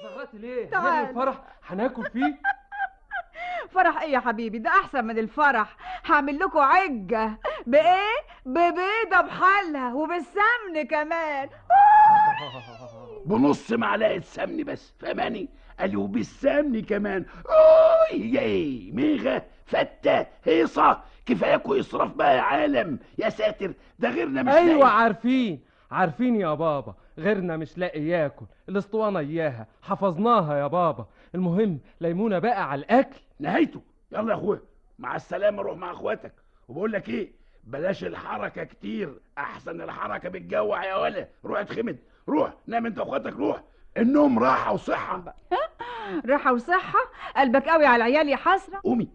زغرتي ليه؟ تعال. الفرح هناكل فيه. فرح ايه يا حبيبي؟ ده احسن من الفرح. هعمل لكم عجة بايه؟ ببيضة بحالها وبالسمن كمان. بنص معلقه سمن بس، فهماني؟ قال لي وبالسمن كمان. اوه ياي ميغه فته هيصه، كفاياكوا اسراف بقى يا عالم، يا ساتر، ده غيرنا مش ايوه لاقي. عارفين يا بابا، غيرنا مش لاقي ياكل. الاسطوانه اياها حفظناها يا بابا. المهم ليمونه بقى على الاكل. نهايته. يلا يا اخويا، مع السلامه، روح مع اخواتك. وبقول لك ايه، بلاش الحركه كتير، احسن الحركه بتجوع يا ولا. روح اتخمد، روح نام انت واخواتك، روح. النوم راحه وصحه. راحة وصحة؟ قلبك قوي على العيال يا حسرة. قومي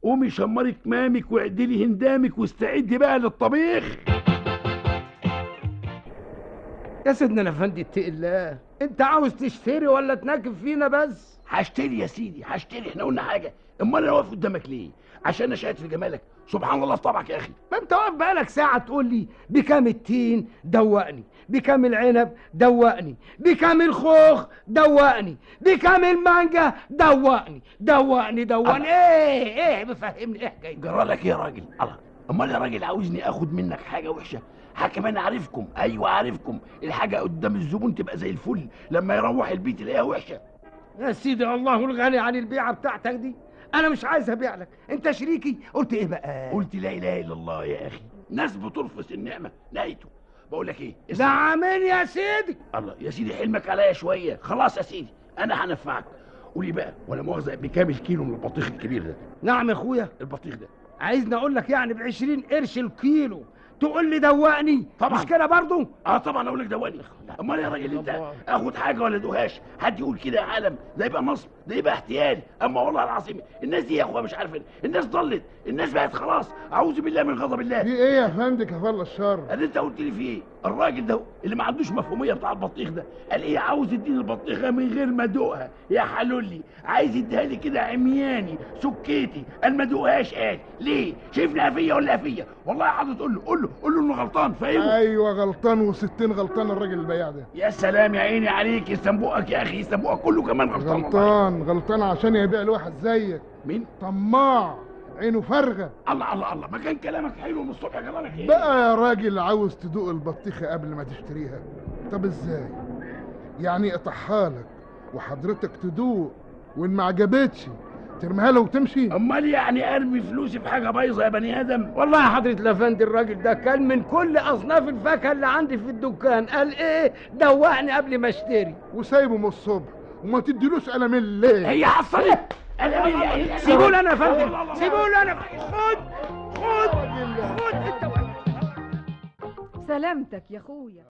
قومي شمري كمامك واعدلي هندامك واستعدي بقى للطبيخ. يا سيدنا الافندي اتقي الله، انت عاوز تشتري ولا تناكب فينا بس؟ هشتري يا سيدي هشتري، احنا قلنا حاجه؟ امال انا واقف قدامك ليه؟ عشان انا شاهد في جمالك. سبحان الله في طبعك يا اخي. ما انت واقف بقالك ساعه تقول لي بكام التين دوقني، بكام العنب دوقني، بكام الخوخ دوقني، بكام المانجا دوقني دوقني. ايه بفهمني ايه حكايتك؟ جرالك يا راجل؟ الله، امال يا راجل عاوزني اخد منك حاجه وحشه؟ حكم انا عارفكم، ايوه عارفكم، الحاجه قدام الزبون تبقى زي الفل، لما يروح البيت يلاقيها وحشه. يا سيدي الله الغني عن البيعه بتاعتك دي، انا مش عايز ابيع لك، انت شريكي. قلت ايه بقى؟ قلت لا اله الا الله يا اخي، ناس بترفس النعمه نهايته. بقول لك ايه، نعمين يا سيدي. الله يا سيدي، حلمك عليا شويه. خلاص يا سيدي انا هنفعك. قولي بقى ولا مؤاخذه، بكام الكيلو من البطيخ الكبير ده؟ نعم يا اخويا. البطيخ ده عايزني اقول لك يعني ب20 قرش الكيلو تقول لي دوقني؟ طبعا. مش كده برضو؟ طبعا اقول لك دواني. امال يا راجل انت اخد حاجه ولا ادوهاش؟ حد يقول كده يا عالم؟ ده يبقى نصب، ده يبقى احتيال. اما والله العظيم الناس دي يا اخويا مش عارف، الناس ضلت، الناس بقت خلاص، اعوذ بالله من غضب الله. في ايه يا فندم كفالة الشر؟ قال انت قلت لي في ايه؟ الراجل ده اللي ما عندوش مفهوميه بتاع البطيخ ده قال ايه؟ عاوز يديني البطيخه من غير ما ادوقها يا حلولي، عايز يديها لي كده عمياني سكيتي، قال ما ادوقهاش. قال ليه؟ شايفني قفيه ولا قفيه؟ والله حاضر، قول له انه غلطان، فاهمه؟ ايوه غلطان و60 غلطان الراجل البياع ده. يا سلام يا عيني عليك، يسلم بقك يا اخي، يسلم بقك، كله كمان غلطان. غلطان عشان يبيع لواحد زيك. مين؟ طماع عينه فارغه. الله، ما كان كلامك حلو من الصبح، كلامك ايه؟ بقى يا راجل عاوز تدوق البطيخه قبل ما تشتريها؟ طب ازاي؟ يعني اقطعها لك وحضرتك تدوق، وان ما عجبتش ترميها له وتمشي؟ امال يعني ارمي فلوسي في حاجه بايظه يا بني ادم؟ والله يا حضرة الافندي الراجل ده كان من كل اصناف الفاكهه اللي عندي في الدكان، قال ايه دوقني قبل ما اشتري. وسايبه من الصبح وما تديلوش قلم الليل. هي حصلت. سيبوا لي انا يا فندم، سيبوا لي انا. خد انت. سلامتك يا اخويا.